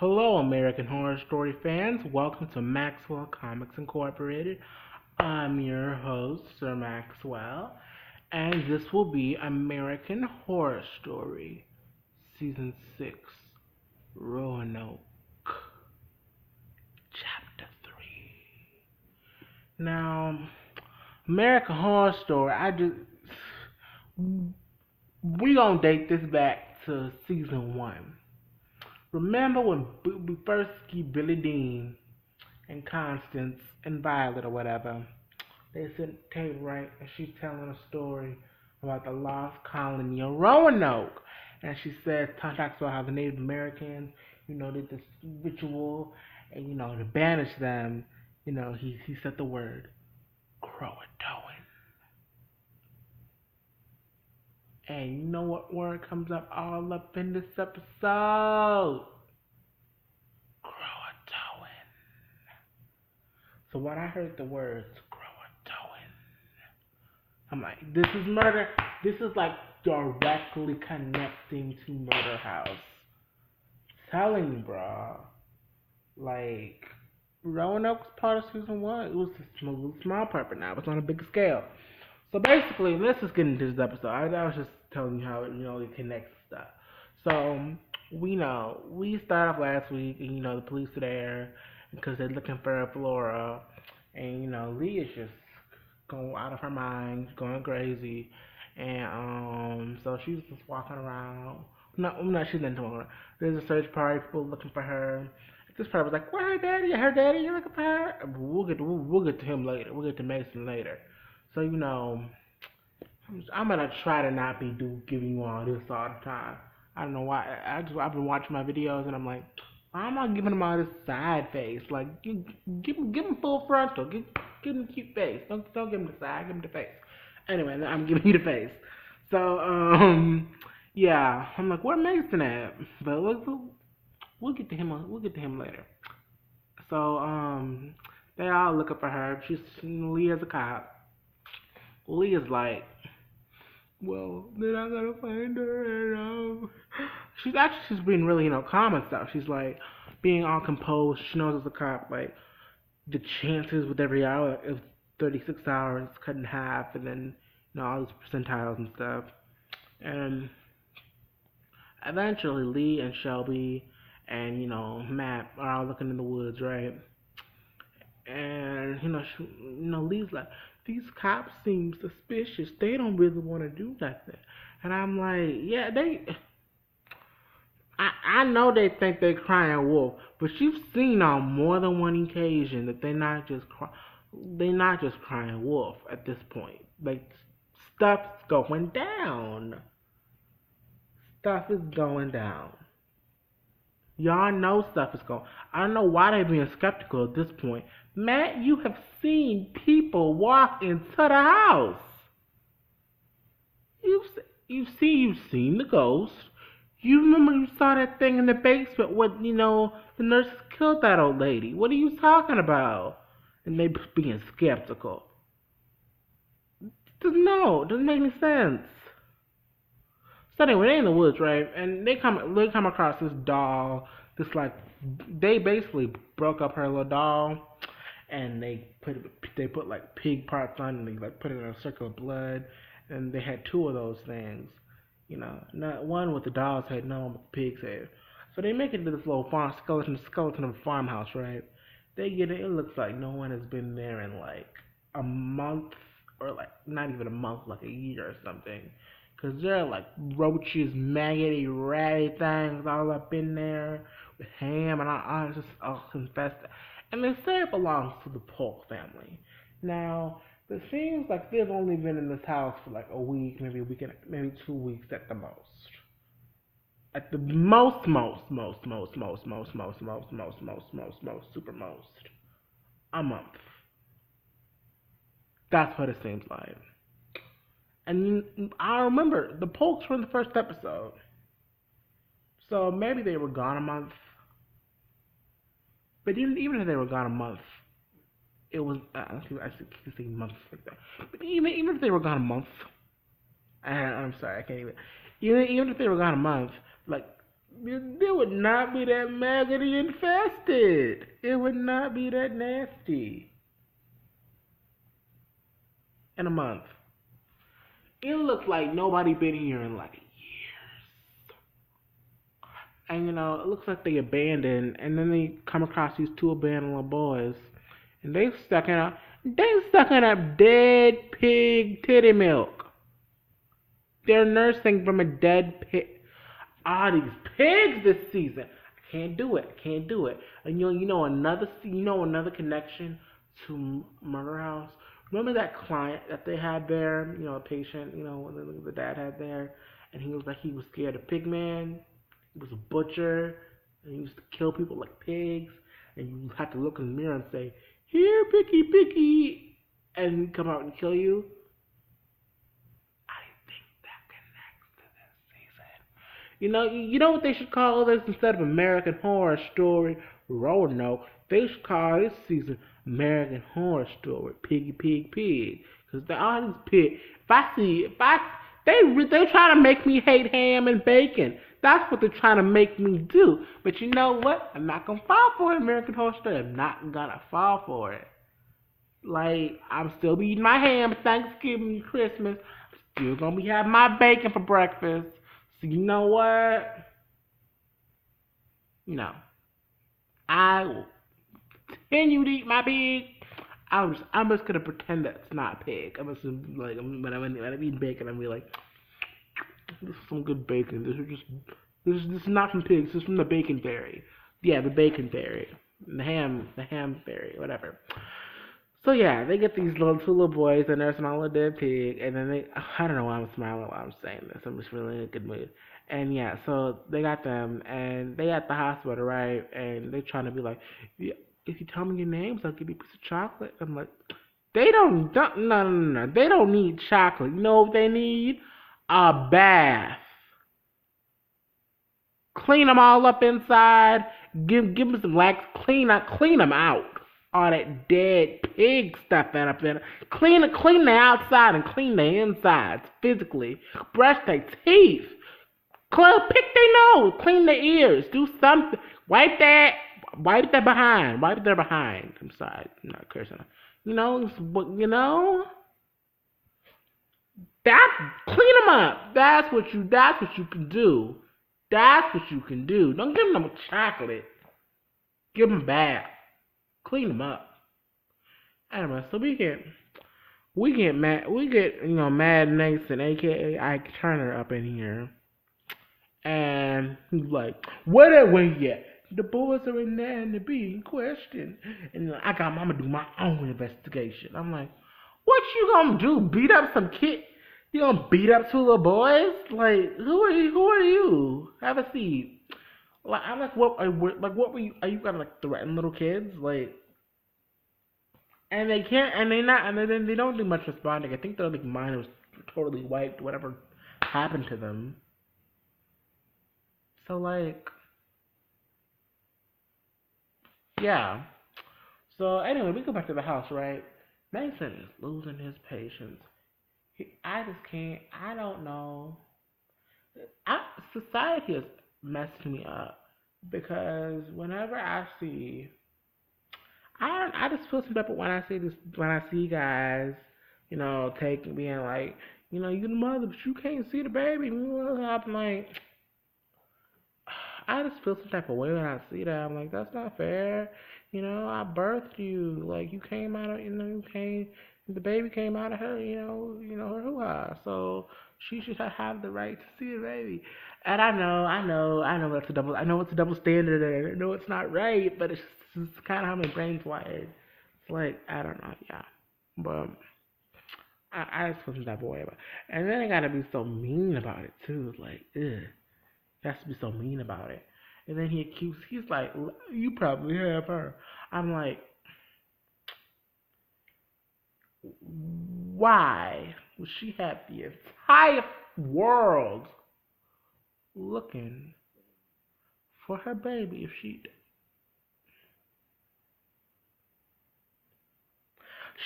Hello, American Horror Story fans. Welcome to Maxwell Comics Incorporated. I'm your host, Sir Maxwell, and this will be American Horror Story, Season 6, Roanoke, Chapter 3. Now, American Horror Story, we gonna date this back to Season 1. Remember when we first see Billy Dean and Constance and Violet or whatever? They sit at the table, right? And she's telling a story about the lost colony of Roanoke. And she talks about how the Native Americans, did this ritual and, to banish them, he said the word Croatoan. And you know what word comes up all up in this episode? Croatoan. So when I heard the words Croatoan, I'm like, this is murder. This is like directly connecting to Murder House. Telling you, bro. Like, Roanoke's part of season 1. It was a small part, but now it's on a bigger scale. So basically, let's just get into this episode. I was just telling you how it connects stuff. So we started off last week, and the police are there because they're looking for Flora, and Lee is just going out of her mind, going crazy, and so she's just walking around. No, she's not doing it. There's a search party, people looking for her. This part was like, "Where her daddy? Her daddy? You looking for her?" We'll get to him later. We'll get to Mason later. So I'm gonna try to not be giving you all this all the time. I don't know why. I've been watching my videos and I'm like, why am I giving them all this side face? Like, give them full frontal. Give them the cute face. Don't give them the side. Give them the face. Anyway, I'm giving you the face. So yeah, I'm like, where Mason at? But we'll get to him. We'll get to him later. So they all looking for her. She's Leah's a cop. Leah's like, well, they're not gonna find her, she's being really, calm and stuff. She's like being all composed. She knows as a cop, like the chances with every hour is 36 hours cut in half, and then all these percentiles and stuff. And eventually, Lee and Shelby and Matt are all looking in the woods, right? And Lee's like, these cops seem suspicious. They don't really want to do nothing. And I'm like, yeah, I know they think they're crying wolf, but you've seen on more than one occasion that they're not just crying wolf at this point. Like, stuff's going down. Stuff is going down. Y'all know stuff is going. I don't know why they're being skeptical at this point. Matt, you have seen people walk into the house. You've seen the ghost. You remember you saw that thing in the basement where the nurses killed that old lady. What are you talking about? And they being skeptical. No, it doesn't make any sense. So anyway, they're in the woods, right? And they come across this doll. This like they basically broke up her little doll, and they put like pig parts on, and they like put it in a circle of blood, and they had two of those things, not one with the doll's head, no one with the pig's head. So they make it to this little skeleton of a farmhouse, right? They get it. It looks like no one has been there in like a month, or like not even a month, like a year or something. Cause there are like roaches, maggoty, ratty things all up in there with ham and all just infested. And they say it belongs to the Polk family. Now, it seems like they've only been in this house for like a week, maybe a week, maybe 2 weeks at the most. At the super most, a month. That's what it seems like. And I remember the Polks were in the first episode. So maybe they were gone a month. But even if they were gone a month, it was, I keep saying months like that. But even if they were gone a month, I'm sorry, I can't even. Even if they were gone a month, like, It would not be that maggoty infested. It would not be that nasty in a month. It looks like nobody been here in like years. And it looks like they abandoned, and then they come across these two abandoned little boys, and they sucking up dead pig titty milk. They're nursing from a dead pig. Ah, these pigs this season. I can't do it. I can't do it. And another connection to Murder House. Remember that client that they had there? A patient. The dad had there, and he was scared of Pigman. He was a butcher, and he used to kill people like pigs. And you have to look in the mirror and say, "Here, picky, picky," and he'd come out and kill you. I think that connects to this season. You know what they should call this instead of American Horror Story Roanoke? They should call this season American Horror Story Piggy Pig Pig. Because all these pigs, they're trying to make me hate ham and bacon. That's what they're trying to make me do. But you know what? I'm not gonna fall for it, American Horror Story. I'm not gonna fall for it. Like, I'm still eating my ham Thanksgiving and Christmas. I'm still gonna be having my bacon for breakfast. So you know what? No. I will continue to eat my pig. I'm just gonna pretend that's not pig. I'm just like when I'm eating bacon, I'm gonna be like, this is some good bacon. This is not from pigs. This is from the bacon fairy. Yeah, the bacon fairy, the ham fairy, whatever. So yeah, they get these two little boys and they're smelling a dead pig, and then I don't know why I'm smiling while I'm saying this. I'm just really in a good mood. And yeah, so they got them and they at the hospital, right? And they're trying to be like, yeah, if you tell me your names, I'll give you a piece of chocolate. I'm like, no. They don't need chocolate. You know what they need? A bath. Clean them all up inside. Give them some lax. Clean them out. All that dead pig stuff that up in. Clean the outside and clean the insides physically. Brush their teeth. Pick their nose. Clean their ears. Do something. Wipe their behind. Wipe their behind. I'm sorry, I'm not cursing. You know. Clean them up. That's what you can do. That's what you can do. Don't give them no chocolate. Give them a bath. Clean them up. Anyway, so we get Mad Nathan, aka Ike Turner, up in here, and he's like, "Where that way yet? The boys are in there and they're being questioned." And I'm gonna do my own investigation. I'm like, "What you gonna do? Beat up some kid? You gonna beat up two little boys? Like, who are you? Who are you? Have a seat." Like, I'm like, what were you? Are you gonna like threaten little kids? Like, and they can't, and they not, and then they don't do much responding. I think their like mind was totally wiped. Whatever happened to them. So like, yeah. So anyway, we go back to the house, right? Mason is losing his patience. I just can't. I don't know. Society has messed me up because whenever I see, I just feel some type of when I see guys, taking being like, you the mother, but you can't see the baby. I'm like, I just feel some type of way when I see that. I'm like, that's not fair. I birthed you. Like, you came out of, the baby came out of her, her hoo-ha. So she should have the right to see the baby. And I know it's a double standard, and I know it's not right, but it's kind of how my brain's wired. It's like, I don't know, yeah. But I just feel some type of way about it. And then I gotta be so mean about it, too. Like, ugh. He has to be so mean about it. And then he's like, you probably have her. I'm like, why would she have the entire world looking for her baby if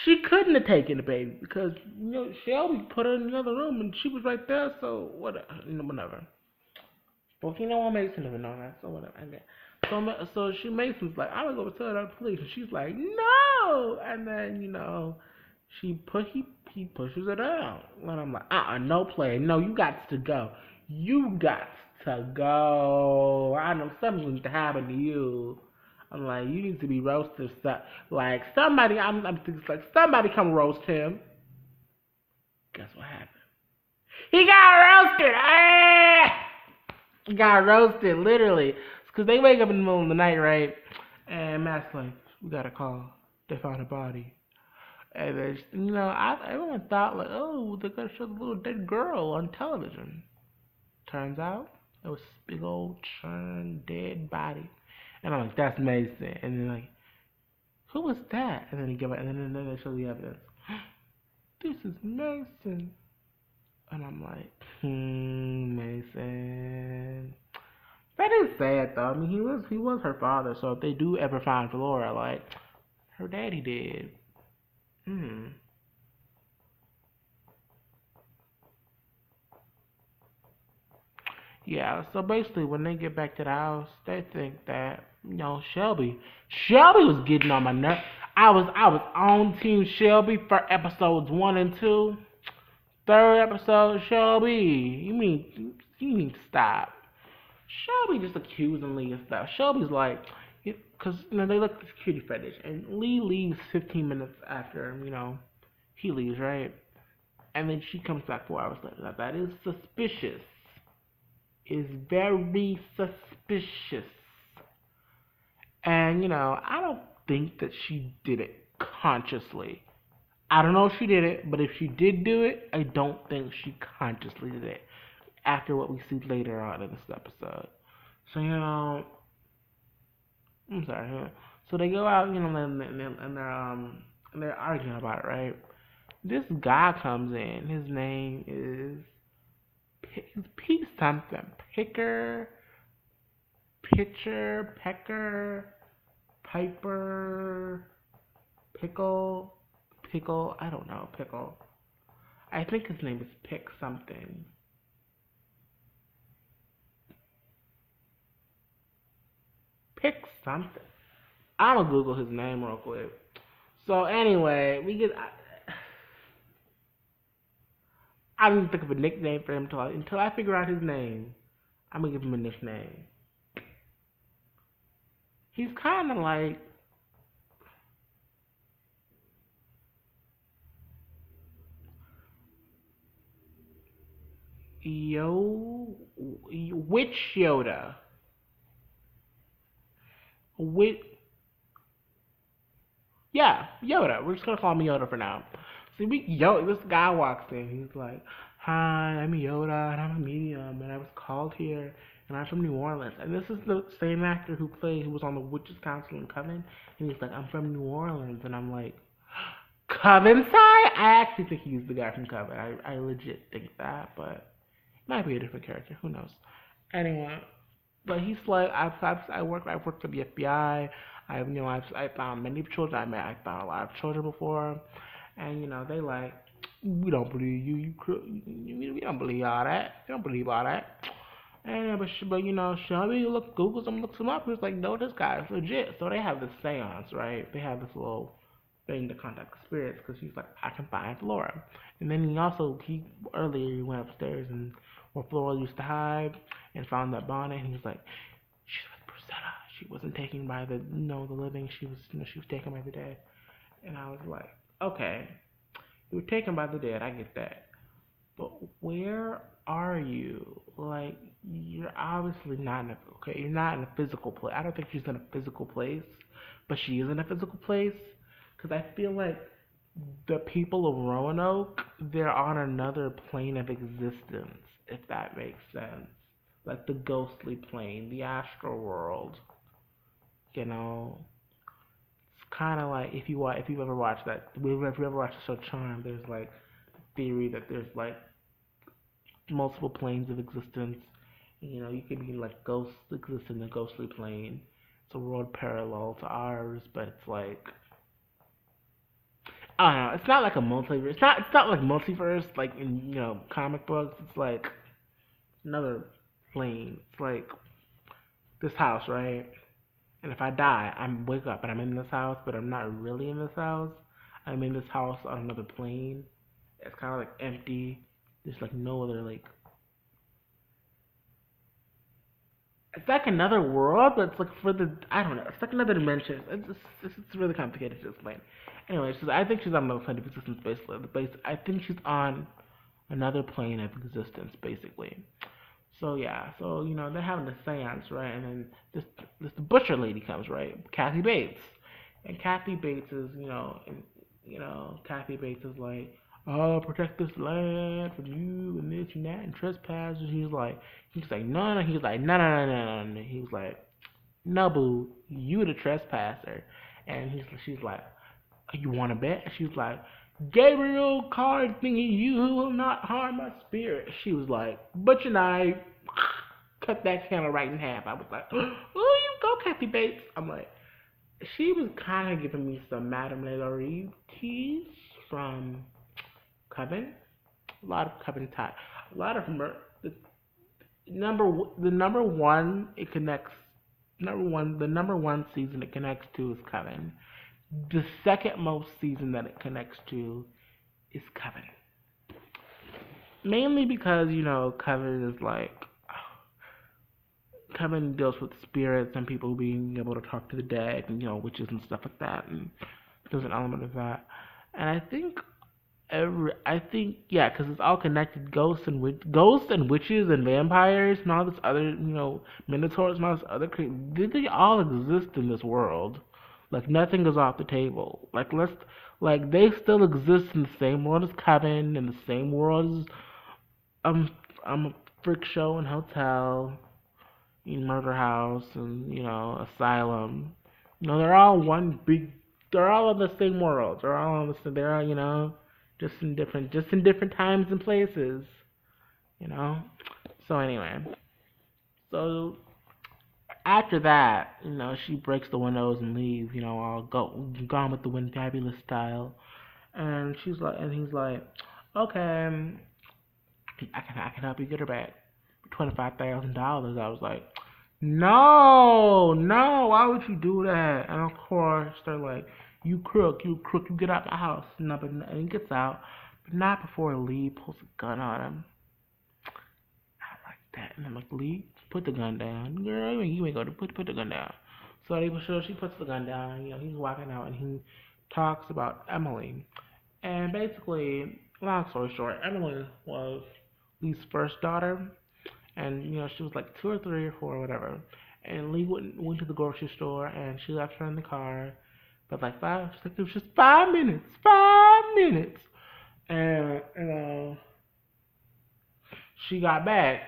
she couldn't have taken the baby because Shelby put her in the other room and she was right there, so whatever. Well, you know what, Mason doesn't know that, so whatever. Okay. So she Mason's like, I'm gonna go tell the police, and she's like, no. And then he pushes her down, and I'm like, no play, no, you got to go, you got to go. I know something's going to happen to you. I'm like, you need to be roasted. Like somebody, I'm thinking like somebody come roast him. Guess what happened? He got roasted. Got roasted, literally. Because they wake up in the middle of the night, right? And Matt's like, we got a call. They found a body. And then, everyone thought, like, oh, they're going to show the little dead girl on television. Turns out, it was this big old churned dead body. And I'm like, that's Mason. And then, like, who was that? And then he give it, and then they show the evidence. This is Mason. And I'm like, Mason. That is sad though. I mean, he was her father. So if they do ever find Flora, like her daddy did. Hmm. Yeah. So basically, when they get back to the house, they think that Shelby was getting on my nerve. I was on Team Shelby for episodes 1 and 2. Third episode, Shelby. You need to stop. Shelby just accusing Lee and stuff. Shelby's like, because they look at the security fetish, and Lee leaves 15 minutes after he leaves, right? And then she comes back 4 hours later. Now, that is suspicious. Is very suspicious. And I don't think that she did it consciously. I don't know if she did it, but if she did do it, I don't think she consciously did it. After what we see later on in this episode. So, I'm sorry. So they go out, and they're arguing about it, right? This guy comes in. His name is Pete something. Pecker, Piper, Pickle. I don't know, Pickle. I think his name is Pick something. Pick something. I'm gonna Google his name real quick. So anyway, I didn't think of a nickname for him until I figure out his name. I'm gonna give him a nickname. He's kind of like Witch Yoda. Witch, yeah, Yoda. We're just gonna call him Yoda for now. See, this guy walks in. He's like, "Hi, I'm Yoda, and I'm a medium, and I was called here, and I'm from New Orleans." And this is the same actor who was on the Witches Council in Coven, and he's like, "I'm from New Orleans," and I'm like, "Coven side?" I actually think he's the guy from Coven. I legit think that, but might be a different character. Who knows? Anyway, but he's like, I've worked for the FBI. I found many children. I found a lot of children before, and they like, we don't believe you. We don't believe all that. We don't believe all that. And but Shelby Googles him, looks him up. He's like, no, this guy's legit. So they have this seance, right? They have this little thing to contact the spirits because he's like, I can find Flora. And then he earlier he went upstairs and where Flora used to hide and found that bonnet. And he was like, she's with Priscilla. She wasn't taken by the living. She was taken by the dead. And I was like, okay, you were taken by the dead. I get that. But where are you? Like, you're obviously not okay. You're not in a physical place. I don't think she's in a physical place, but she is in a physical place because I feel like the people of Roanoke, they're on another plane of existence, if that makes sense. Like the ghostly plane, the astral world. You know, it's kind of like if you've ever watched if you ever watched the show Charmed, there's like theory that there's like multiple planes of existence. You could be like ghosts exist in a ghostly plane. It's a world parallel to ours, but it's like I don't know. It's not like a multiverse. It's not like multiverse like in comic books. It's like another. plane. It's like this house, right? And if I die, I'm wake up and I'm in this house, but I'm not really in this house. I'm in this house on another plane. It's kind of like empty. There's like no other like. It's like another world, but it's like for the I don't know. It's like another dimension. It's really complicated to explain. Anyway, I think she's on another plane of existence. Basically, I think she's on another plane of existence, basically. So yeah, so they're having a séance, right? And then this butcher lady comes, right? Kathy Bates, and Kathy Bates is Kathy Bates is like, oh, protect this land from you and this and that and trespassers. He's like, no, no. He's like, no, no, no, no, no. He was like, no, boo, you the trespasser. And she's like, you want to bet? She's like, Gabriel card thingy, you will not harm my spirit. She was like, butcher knife, cut that candle right in half. I was like, oh, you go, Kathy Bates. I'm like, she was kind of giving me some Madame Lalaurie teas from Coven. A lot of Coven tie. A lot of the number one it connects. The number one season it connects to is Coven. The second most season that it connects to is Coven. Mainly because Coven is like Coven deals with spirits and people being able to talk to the dead and witches and stuff like that, and there's an element of that. And I think yeah, because it's all connected. Ghosts and witches and vampires and all this other minotaurs and all this other they all exist in this world. Like nothing is off the table. Like they still exist in the same world as Coven, in the same world as a freak show and hotel, murder house, and asylum. They're all one big. They're all in the same world. They're all in the same. They're all just in different times and places. You know. So anyway, so after that, she breaks the windows and leaves. All gone with the wind, fabulous style. And he's like, okay, I can help you get her back. $25,000. I was like, no, no, why would you do that? And of course they're like, you crook, you get out the house. No, and he gets out, but not before Lee pulls a gun on him. I like that, and I'm like, Lee, put the gun down, girl. You ain't gonna put the gun down. So she puts the gun down. He's walking out, and he talks about Emily. And basically, long story short, Emily was Lee's first daughter, and she was like 2 or 3 or 4 or whatever. And Lee went to the grocery store, and she left her in the car. But like it was just 5 minutes, 5 minutes, and she got back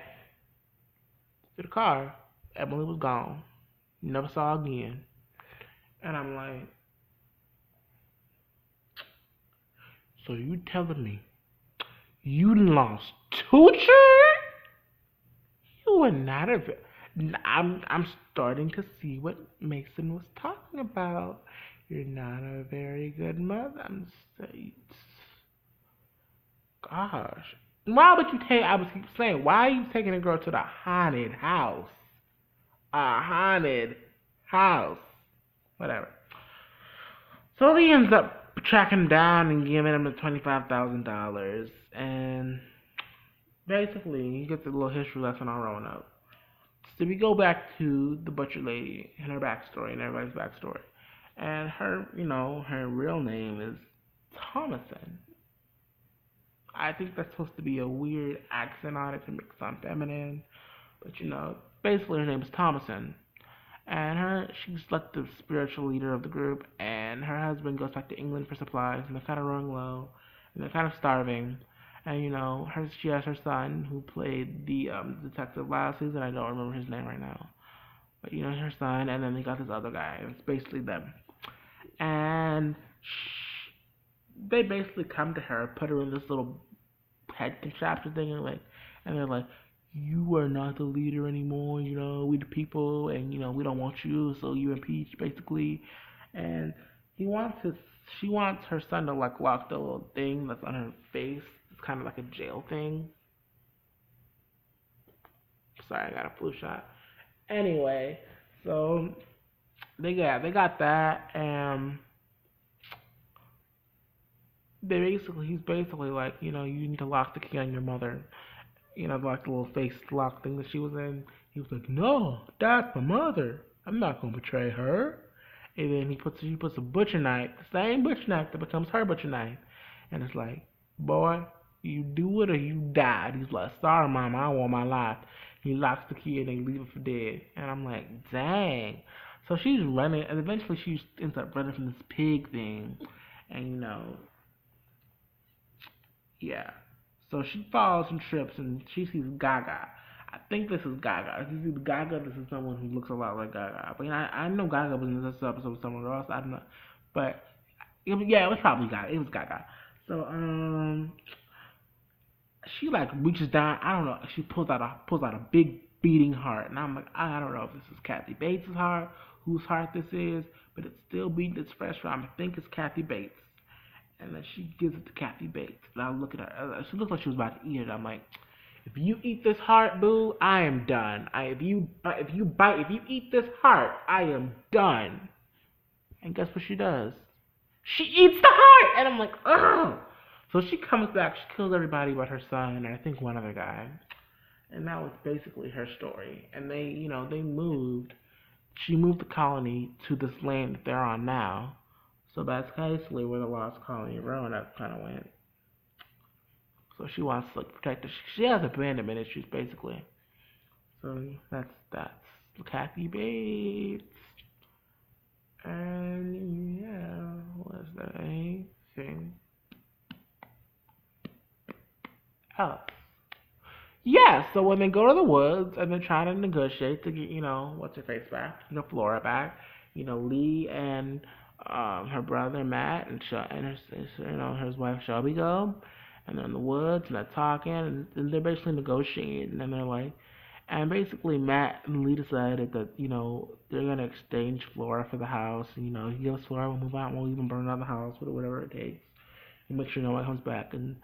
to the car. Emily was gone, never saw her again. And I'm like, so you telling me you lost 2 children? You were not a. I'm starting to see what Mason was talking about. You're not a very good mother. I'm saying, gosh, why would you take? I was keep saying, why are you taking a girl to the haunted house? A haunted house, whatever. So he ends up tracking him down and giving him the $25,000, and basically he gets a little history lesson on Roanoke. So we go back to the butcher lady and her backstory and everybody's backstory. And her real name is Thomason. I think that's supposed to be a weird accent on it to make it sound feminine. But basically her name is Thomason. And she's like the spiritual leader of the group, and her husband goes back to England for supplies, and they're kind of running low, and they're kind of starving. And she has her son who played the detective last season. I don't remember his name right now, but her son, and then they got this other guy. And it's basically them, and they basically come to her, put her in this little head contraption thing, and they're like, you are not the leader anymore. We the people, and we don't want you, so you impeach, basically. And she wants her son to like lock the little thing that's on her face. It's kind of like a jail thing. Sorry, I got a flu shot. Anyway, so they got that, and he's basically like, you need to lock the key on your mother. Like the little face lock thing that she was in. He was like, no, that's my mother. I'm not gonna betray her. And then he puts a butcher knife, the same butcher knife that becomes her butcher knife, and it's like, boy, you do it or you die. And he's like, sorry, mama, I want my life. He locks the key and they leave it for dead. And I'm like, dang. So she's running, and eventually she ends up running from this pig thing, and yeah. So she falls and trips and she sees Gaga. I think this is Gaga. If you see Gaga, this is someone who looks a lot like Gaga. But I know Gaga was in this episode with someone else. I don't know. But yeah, it was probably Gaga. It was Gaga. So she like reaches down. I don't know. She pulls out a big beating heart, and I'm like, I don't know if this is Kathy Bates' heart, whose heart this is, but it's still beating its fresh from. I think it's Kathy Bates. And then she gives it to Kathy Bates. And I look at her. She looks like she was about to eat it. I'm like, if you eat this heart, boo, I am done. If you eat this heart, I am done. And guess what she does? She eats the heart, and I'm like, ugh. So she comes back. She kills everybody but her son, and I think one other guy. And that was basically her story. And they moved. She moved the colony to this land that they're on now. So that's basically where the lost colony of Roanoke kind of went. So she wants to protect her. She has abandonment issues basically. So that's Kathy Bates. And yeah, was there anything else? Yeah, so when they go to the woods and they're trying to negotiate to get, what's her face back, Flora back, Lee and her brother Matt and his wife Shelby go, and they're in the woods and they're talking and they're basically negotiating and they're like, and basically Matt and Lee decided that they're gonna exchange Flora for the house, and he gives Flora, we'll move out, we'll even burn down the house, whatever it takes, and make sure no one comes back. And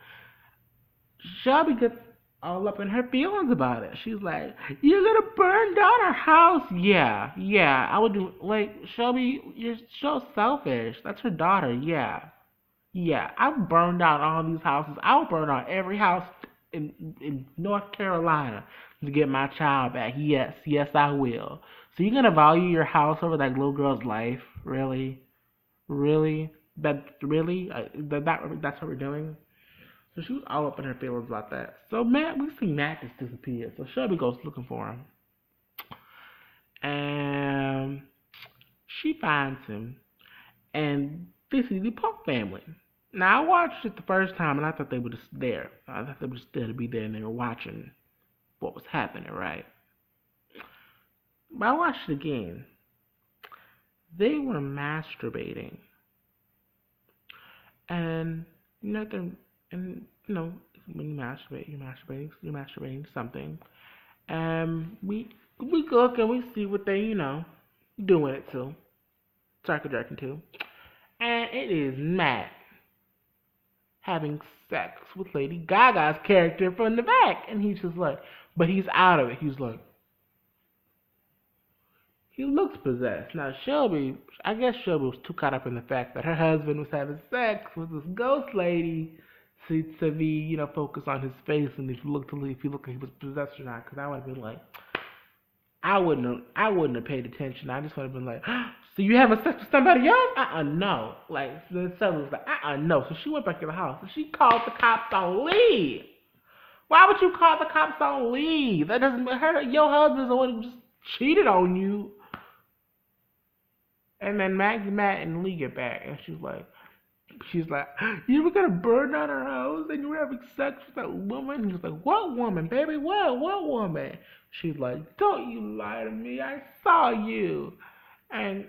Shelby gets all up in her feelings about it. She's like, "You're gonna burn down our house?" Yeah, yeah. I would do like Shelby. You're so selfish. That's her daughter. Yeah, yeah. I would burn down all these houses. I would burn down every house in North Carolina to get my child back. Yes, yes, I will. So you're gonna value your house over that little girl's life? Really, really? That's what we're doing? So she was all up in her feelings about that. So we see Matt just disappeared. So Shelby goes looking for him. And she finds him. And this is the Polk family. Now I watched it the first time and I thought they were just there. I thought they were just there to be there and they were watching what was happening, right? But I watched it again. They were masturbating. And nothing, and when you masturbate, you're masturbating something. And we look and we see what they, doing it to. Circle jerking to. And it is Matt having sex with Lady Gaga's character from the back. And he's just like, but he's out of it. He's like, he looks possessed. Now I guess Shelby was too caught up in the fact that her husband was having sex with this ghost lady to be, focused on his face and if you look like he was possessed or not. Because I would have been like, I wouldn't have paid attention. I just would have been like, so you having sex with somebody else? No. Like then Shelby was like, no. So she went back to the house and she called the cops on Lee. Why would you call the cops on Lee? That doesn't hurt. Your husband's the one who just cheated on you. And then Matt and Lee get back, and she's like, you were gonna burn down our house, and you were having sex with that woman. He's like, what woman, baby? What woman? She's like, don't you lie to me. I saw you. And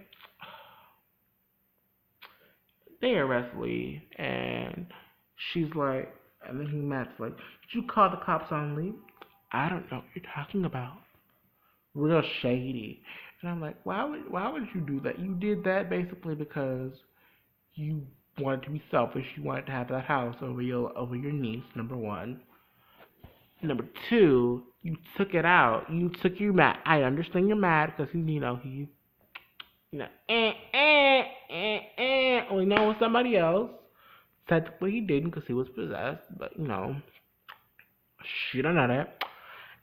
they arrest Lee, and she's like, and then Matt's like, did you call the cops on Lee? I don't know what you're talking about. Real shady. And I'm like, why would you do that? You did that basically because you wanted to be selfish. You wanted to have that house over your niece, number one. Number two, you took it out. You took your mad. I understand you're mad because well, you know, with somebody else. Technically, he didn't because he was possessed, but she don't know that.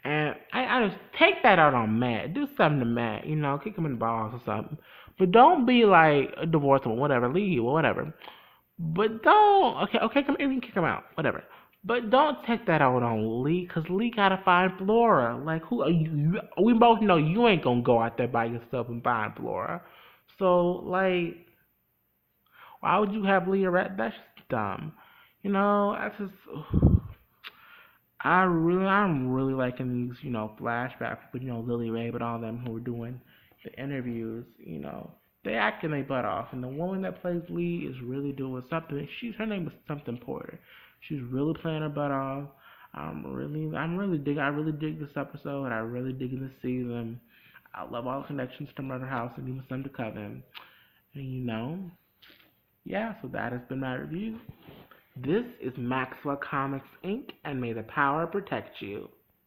And I just take that out on Matt. Do something to Matt, kick him in the balls or something. But don't be like a divorce or whatever, leave or whatever. But don't, okay, come here, you can kick him out, whatever. But don't take that out on Lee, cause Lee gotta find Flora. Like, who are you? We both know you ain't gonna go out there by yourself and find Flora. So, like, why would you have Lee arrest? That's just dumb. That's just. I'm really liking these, flashbacks with, Lily Ray, but all them who were doing the interviews, they acting their butt off, and the woman that plays Lee is really doing something. Her name is something Porter. She's really playing her butt off. I really dig this episode. I really dig this season. I love all the connections to Murder House and even some to Coven. And yeah. So that has been my review. This is Maxwell Comics Inc. and may the power protect you.